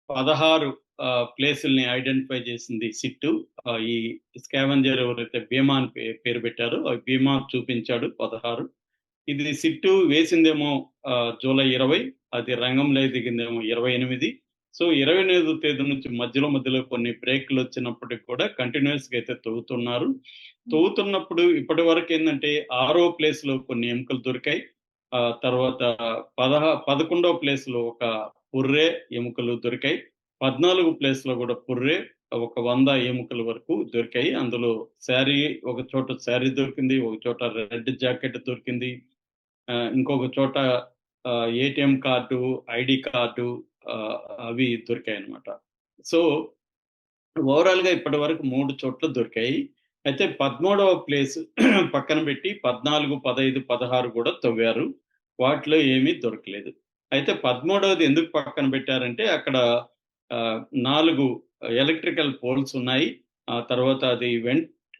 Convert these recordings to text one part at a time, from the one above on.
16 ప్లేసుల్ని identify చేసింది sit. ఈ scavenger ఎవరైతే భీమా అని పేరు పెట్టారో ఆ భీమా చూపించాడు 16. ఇది సిట్టు వేసిందేమో జూలై 20, అది రంగంలో దిగిందేమో 28. సో 28వ తేదీ నుంచి మధ్యలో కొన్ని బ్రేక్లు వచ్చినప్పటికి కూడా కంటిన్యూస్ గా అయితే తవ్వుతున్నారు. తవ్వుతున్నప్పుడు ఇప్పటి వరకు ఏంటంటే 6వ ప్లేస్ లో కొన్ని ఎముకలు దొరికాయి. తర్వాత 11వ ప్లేస్ లో ఒక పుర్రె ఎముకలు దొరికాయి. 14 ప్లేస్ లో కూడా పుర్రె ఒక 100 ఎముకల వరకు దొరికాయి. అందులో శారీ, ఒక చోట శారీ దొరికింది, ఒక చోట రెడ్ జాకెట్ దొరికింది, ఇంకొక చోట ఏటీఎం కార్డు, ఐడి కార్డు, అవి దొరికాయి అనమాట. సో ఓవరాల్ గా ఇప్పటి వరకు 3 చోట్ల దొరికాయి. అయితే 13వ ప్లేస్ పక్కన పెట్టి 14, 15, 16 కూడా తవ్వారు. వాటిలో ఏమీ దొరకలేదు. అయితే 13వది ఎందుకు పక్కన పెట్టారంటే అక్కడ 4 ఎలక్ట్రికల్ పోల్స్ ఉన్నాయి. ఆ తర్వాత అది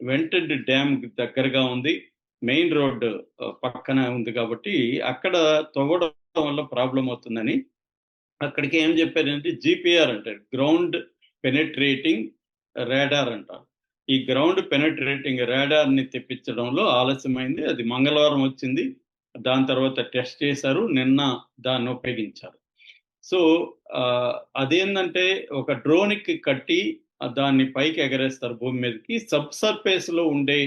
వెంటెడ్ డ్యామ్ దగ్గరగా ఉంది. మెయిన్ రోడ్ పక్కన ఉంది కాబట్టి అక్కడ తవ్వడం వల్ల ప్రాబ్లం అవుతుందని అక్కడికి ఏం చెప్పారంటే జీపీఆర్ అంటారు, గ్రౌండ్ పెనెట్రేటింగ్ రాడార్ అంటారు. ఈ గ్రౌండ్ పెనెట్రేటింగ్ రాడార్ ని తెప్పించడంలో ఆలస్యమైంది. అది మంగళవారం వచ్చింది. దాని తర్వాత టెస్ట్ చేశారు, నిన్న దాన్ని ఉపయోగించారు. సో అదేంటంటే ఒక డ్రోన్ కి కట్టి దాన్ని పైకి ఎగరేస్తారు భూమి మీదకి. సబ్ సర్ఫేస్ లో ఉండే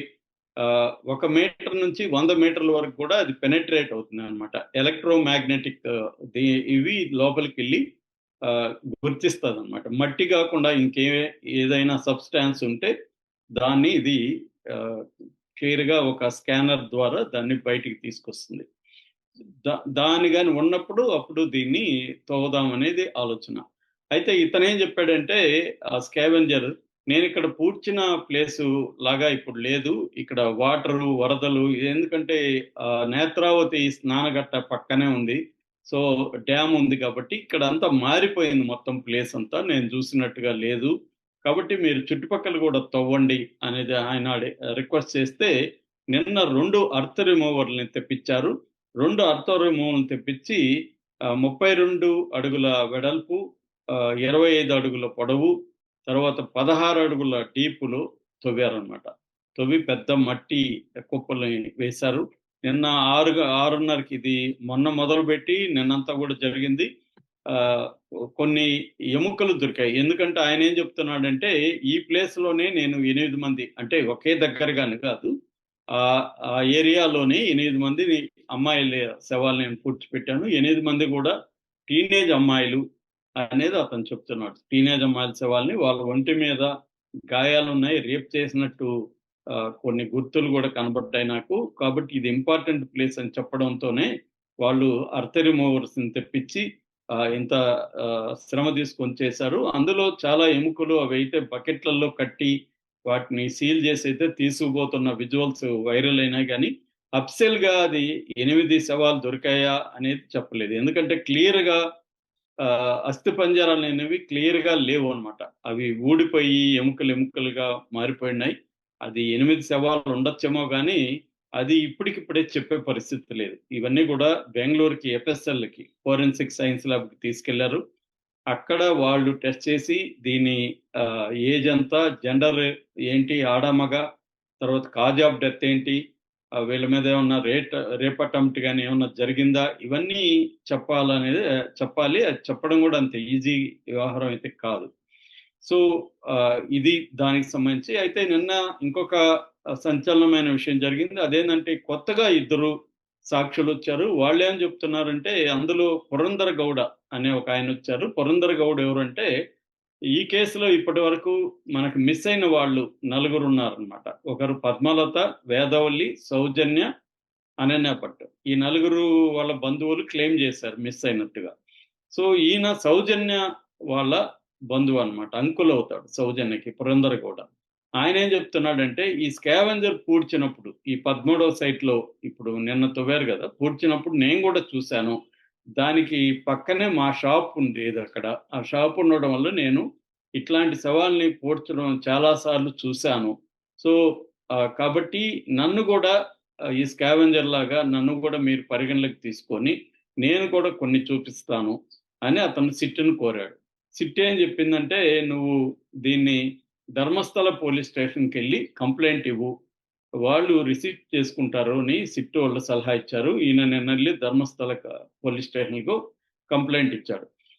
1 మీటర్ నుంచి 100 మీటర్ల వరకు కూడా అది పెనెట్రేట్ అవుతుంది అనమాట. ఎలక్ట్రోమాగ్నెటిక్ ఇవి లోపలికి వెళ్ళి గుర్తిస్తుంది అనమాట. మట్టి కాకుండా ఏదైనా సబ్స్టాన్స్ ఉంటే దాన్ని ఇది క్లియర్ గా ఒక స్కానర్ ద్వారా దాన్ని బయటికి తీసుకొస్తుంది. దాని కానీ ఉన్నప్పుడు అప్పుడు దీన్ని తవ్వుదాం అనేది ఆలోచన. అయితే ఇతను ఏం చెప్పాడంటే ఆ స్కావెంజర్, నేను ఇక్కడ పూడ్చిన ప్లేసు లాగా ఇప్పుడు లేదు, ఇక్కడ వాటరు, వరదలు, ఎందుకంటే నేత్రావతి స్నానఘట్ట పక్కనే ఉంది. సో డ్యామ్ ఉంది కాబట్టి ఇక్కడ అంతా మారిపోయింది, మొత్తం ప్లేస్ అంతా నేను చూసినట్టుగా లేదు. కాబట్టి మీరు చుట్టుపక్కల కూడా తవ్వండి అనేది ఆయన రిక్వెస్ట్ చేస్తే నిన్న 2 అర్త్ రిమూవర్ని తెప్పించారు. 2 అర్త్ రిమూవర్ని తెప్పించి 32 అడుగుల వెడల్పు, 25 అడుగుల పొడవు, తర్వాత 16 అడుగుల డీపులో తవ్వారనమాట. తవ్వి పెద్ద మట్టి కుప్పల్ని వేశారు. నిన్న 6:30కి ఇది మొన్న మొదలుపెట్టి నిన్నంతా కూడా జరిగింది. కొన్ని ఎముకలు దొరికాయి. ఎందుకంటే ఆయన ఏం చెప్తున్నాడంటే ఈ ప్లేస్ లోనే నేను 8 మంది, అంటే ఒకే దగ్గరగానే కాదు, ఆ ఏరియాలోనే 8 మంది అమ్మాయిల శవాలు నేను పూడ్చిపెట్టాను. 8 మంది కూడా టీనేజ్ అమ్మాయిలు అనేది అతను చెప్తున్నాడు. టీనేజ్ అమ్మాయిల శవాల్ని, వాళ్ళ ఒంటి మీద గాయాలు ఉన్నాయి, రేప్ చేసినట్టు కొన్ని గుర్తులు కూడా కనబడ్డాయి నాకు. కాబట్టి ఇది ఇంపార్టెంట్ ప్లేస్ అని చెప్పడంతోనే వాళ్ళు అర్త్ రిమూవర్స్ ని తెప్పించి ఇంత శ్రమ తీసుకొని చేశారు. అందులో చాలా ఎముకలు అవి అయితే బకెట్లలో కట్టి వాటిని సీల్ చేసి అయితే తీసుకుపోతున్న విజువల్స్ వైరల్ అయినాయి. కానీ అఫ్సెల్ గా అది 8 శవాలు దొరికాయా అనేది చెప్పలేదు. ఎందుకంటే క్లియర్ గా అస్థి పంజరాలు అనేవి క్లియర్ గా లేవు అనమాట. అవి ఊడిపోయి ఎముకలుగా మారిపోయినాయి. అది 8 శవాలు ఉండొచ్చేమో కానీ అది ఇప్పటికిప్పుడే చెప్పే పరిస్థితి లేదు. ఇవన్నీ కూడా బెంగళూరుకి ఎఫ్ఎస్ఎల్కి, ఫోరెన్సిక్ సైన్స్ ల్యాబ్కి తీసుకెళ్లారు. అక్కడ వాళ్ళు టెస్ట్ చేసి దీని ఏజ్ ఎంత, జెండర్ ఏంటి, ఆడమగ, తర్వాత కాజ్ ఆఫ్ డెత్ ఏంటి, వీళ్ళ మీద ఏమన్నా రేప్ అటెంప్ట్ కానీ ఏమన్నా జరిగిందా, ఇవన్నీ చెప్పాలి. అది చెప్పడం కూడా అంత ఈజీ వ్యవహారం అయితే కాదు. సో ఇది దానికి సంబంధించి. అయితే నిన్న ఇంకొక సంచలనమైన విషయం జరిగింది. అదేంటంటే కొత్తగా 2 సాక్షులు వచ్చారు. వాళ్ళు ఏం చెప్తున్నారంటే అందులో పురందర్ గౌడ అనే ఒక ఆయన వచ్చారు. పురందర్ గౌడ్ ఎవరంటే ఈ కేసులో ఇప్పటి వరకు మనకు మిస్ అయిన వాళ్ళు 4 ఉన్నారనమాట. ఒకరు పద్మలత, వేదవల్లి, సౌజన్య, అనన్య భట్. ఈ 4 వాళ్ళ బంధువులు క్లెయిమ్ చేశారు మిస్ అయినట్టుగా. సో ఈయన సౌజన్య వాళ్ళ బంధువు అనమాట, అంకుల్ అవుతాడు సౌజన్యకి పురందర్ గౌడ. ఆయన ఏం చెప్తున్నాడంటే ఈ స్కావెంజర్ పూడ్చినప్పుడు ఈ 13వ సైట్ లో ఇప్పుడు నిన్న తవ్వారు కదా, పూడ్చినప్పుడు నేను కూడా చూశాను. దానికి పక్కనే మా షాప్ ఉండేది అక్కడ. ఆ షాప్ ఉండడం వల్ల నేను ఇట్లాంటి శవాల్ని పూడ్చడం చాలా సార్లు చూశాను. సో కాబట్టి నన్ను కూడా ఈ స్కావెంజర్ లాగా నన్ను కూడా మీరు పరిగణలోకి తీసుకొని నేను కూడా కొన్ని చూపిస్తాను అని అతను సిట్టును కోరాడు. సిట్ ఏం చెప్పిందంటే, "నువ్వు దీన్ని ధర్మస్థల పోలీస్ స్టేషన్‌కెళ్ళి కంప్లెయింట్ ఇవ్వు. వాళ్ళు రిసీవ్ చేసుకుంటారు" అని సిట్ వాళ్ళు సలహా ఇచ్చారు. ఈయన నిన్నెళ్లి ధర్మస్థల పోలీస్ స్టేషన్‌కు కంప్లెయింట్ ఇచ్చాడు.